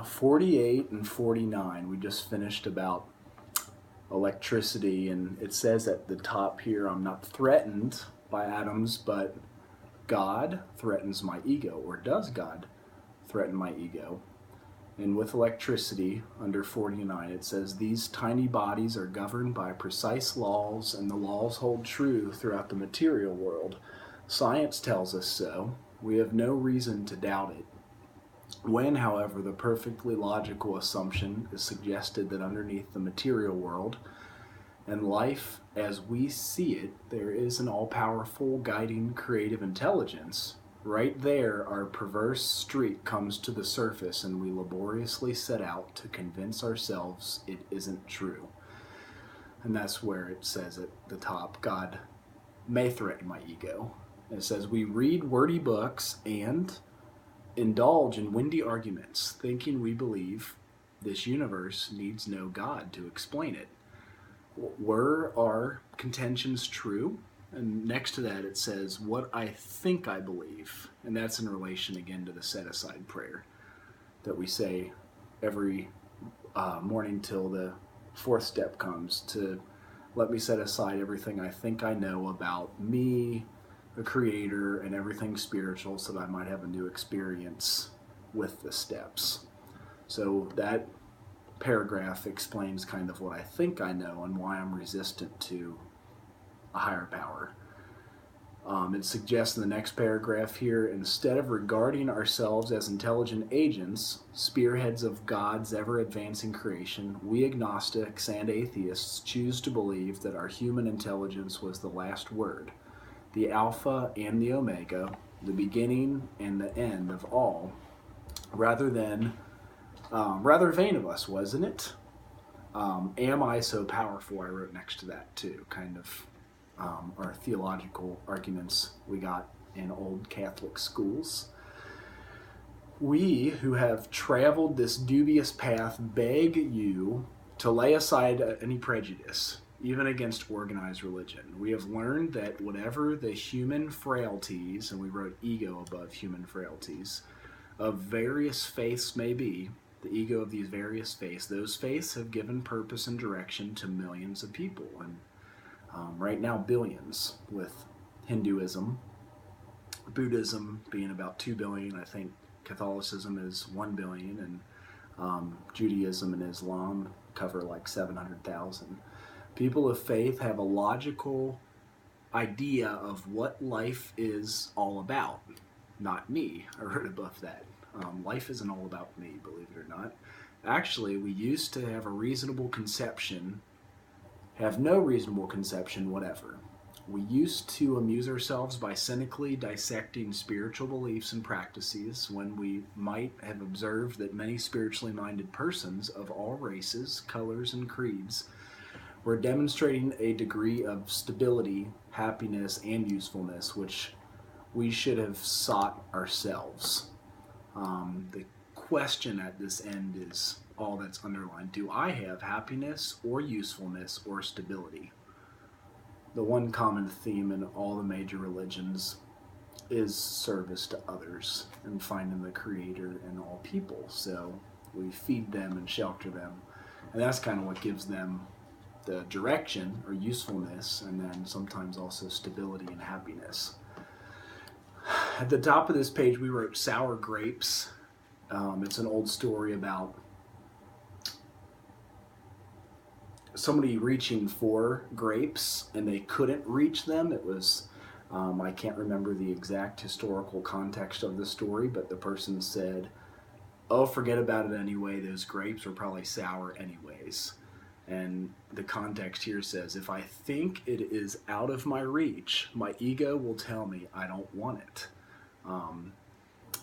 48 and 49, we just finished about electricity, and it says at the top here, I'm not threatened by atoms, but God threatens my ego, or does God threaten my ego? And with electricity, under 49, it says, these tiny bodies are governed by precise laws, and the laws hold true throughout the material world. Science tells us so. We have no reason to doubt it. When, however, the perfectly logical assumption is suggested that underneath the material world and life as we see it, there is an all-powerful, guiding, creative intelligence, right there our perverse streak comes to the surface, and we laboriously set out to convince ourselves it isn't true. And that's where it says at the top, God may threaten my ego. It says, we read wordy books and indulge in windy arguments, thinking we believe this universe needs no God to explain it. Were our contentions true? And next to that it says, what I think I believe. And that's in relation again to the set-aside prayer that we say every morning till the fourth step comes, to let me set aside everything I think I know about me, the Creator, and everything spiritual, so that I might have a new experience with the steps. So that paragraph explains kind of what I think I know and why I'm resistant to a higher power. It suggests in the next paragraph here, instead of regarding ourselves as intelligent agents, spearheads of God's ever-advancing creation, we agnostics and atheists choose to believe that our human intelligence was the last word, the Alpha and the Omega, the beginning and the end of all, rather vain of us, wasn't it? Am I so powerful? I wrote next to that too, kind of our theological arguments we got in old Catholic schools. We who have traveled this dubious path beg you to lay aside any prejudice, even against organized religion. We have learned that whatever the human frailties, and we wrote ego above human frailties, of various faiths may be, the ego of these various faiths, those faiths have given purpose and direction to millions of people, and right now billions, with Hinduism, Buddhism being about 2 billion, I think Catholicism is 1 billion, and Judaism and Islam cover like 700,000. People of faith have a logical idea of what life is all about. Not me. I wrote above that. Life isn't all about me, believe it or not. Actually, we used to have a reasonable conception, have no reasonable conception whatever. We used to amuse ourselves by cynically dissecting spiritual beliefs and practices, when we might have observed that many spiritually minded persons of all races, colors, and creeds were demonstrating a degree of stability, happiness, and usefulness which we should have sought ourselves. The question at this end is all that's underlined. Do I have happiness or usefulness or stability? The one common theme in all the major religions is service to others and finding the Creator in all people. So we feed them and shelter them. And that's kind of what gives them the direction or usefulness, and then sometimes also stability and happiness. At the top of this page we wrote sour grapes. It's an old story about somebody reaching for grapes and they couldn't reach them. It was, I can't remember the exact historical context of the story, but the person said, oh, forget about it anyway, those grapes were probably sour anyways. And the context here says, if I think it is out of my reach, my ego will tell me I don't want it.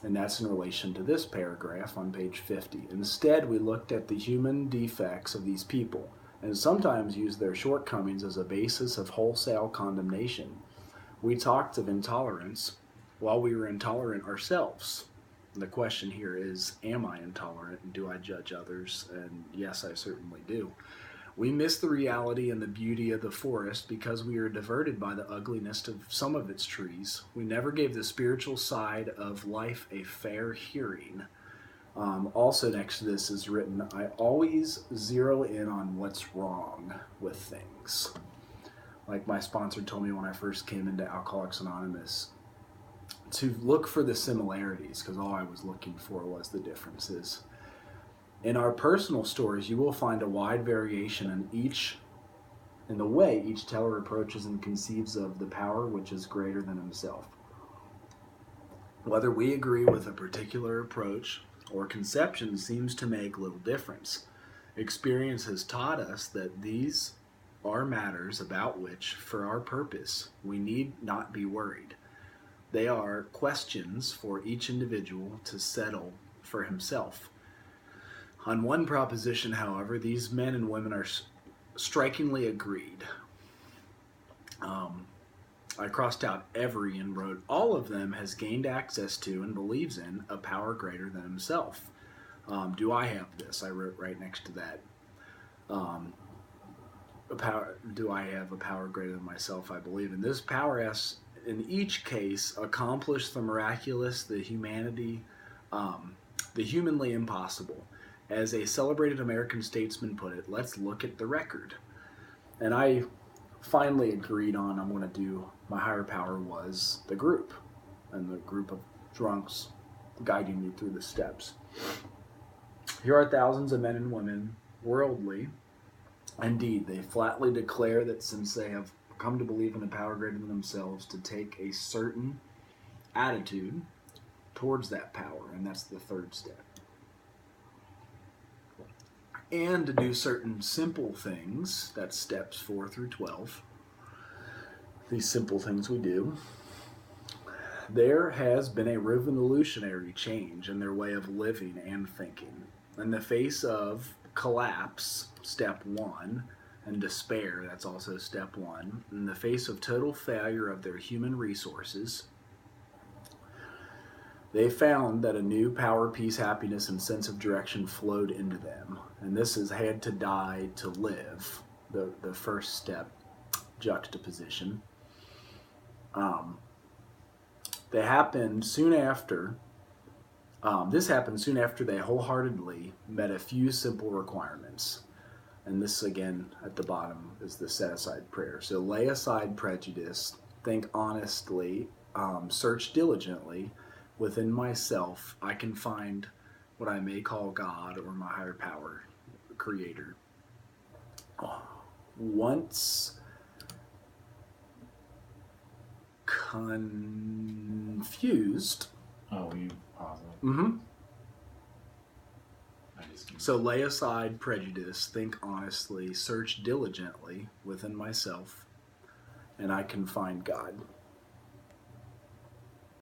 And that's in relation to this paragraph on page 50. Instead, we looked at the human defects of these people, and sometimes used their shortcomings as a basis of wholesale condemnation. We talked of intolerance while we were intolerant ourselves. The question here is, am I intolerant, and do I judge others? And yes, I certainly do. We miss the reality and the beauty of the forest because we are diverted by the ugliness of some of its trees. We never gave the spiritual side of life a fair hearing. Also next to this is written, I always zero in on what's wrong with things. Like my sponsor told me when I first came into Alcoholics Anonymous, to look for the similarities, because all I was looking for was the differences. In our personal stories, you will find a wide variation in the way each teller approaches and conceives of the power which is greater than himself. Whether we agree with a particular approach or conception seems to make little difference. Experience has taught us that these are matters about which, for our purpose, we need not be worried. They are questions for each individual to settle for himself. On one proposition, however, these men and women are strikingly agreed. I crossed out every and wrote, all of them has gained access to and believes in a power greater than himself. Do I have this? I wrote right next to that. Do I have a power greater than myself? I believe in. This power has, in each case, accomplished the miraculous, the humanly impossible. As a celebrated American statesman put it, let's look at the record. And I finally agreed on, I'm going to do, my higher power was the group, and the group of drunks guiding me through the steps. Here are thousands of men and women, worldly. Indeed, they flatly declare that since they have come to believe in a power greater than themselves, to take a certain attitude towards that power, and that's the third step. And to do certain simple things, that's steps 4 through 12. These simple things we do. There has been a revolutionary change in their way of living and thinking. In the face of collapse, step 1, and despair, that's also step 1. In the face of total failure of their human resources, they found that a new power, peace, happiness, and sense of direction flowed into them. And this is had to die to live, the first step, juxtaposition. They happened soon after. This happened soon after they wholeheartedly met a few simple requirements. And this, again, at the bottom is the set-aside prayer. So lay aside prejudice, think honestly, search diligently. Within myself, I can find what I may call God or my higher power, creator. Once confused. Oh, you pause it. Mm-hmm. So lay aside prejudice, think honestly, search diligently within myself, and I can find God.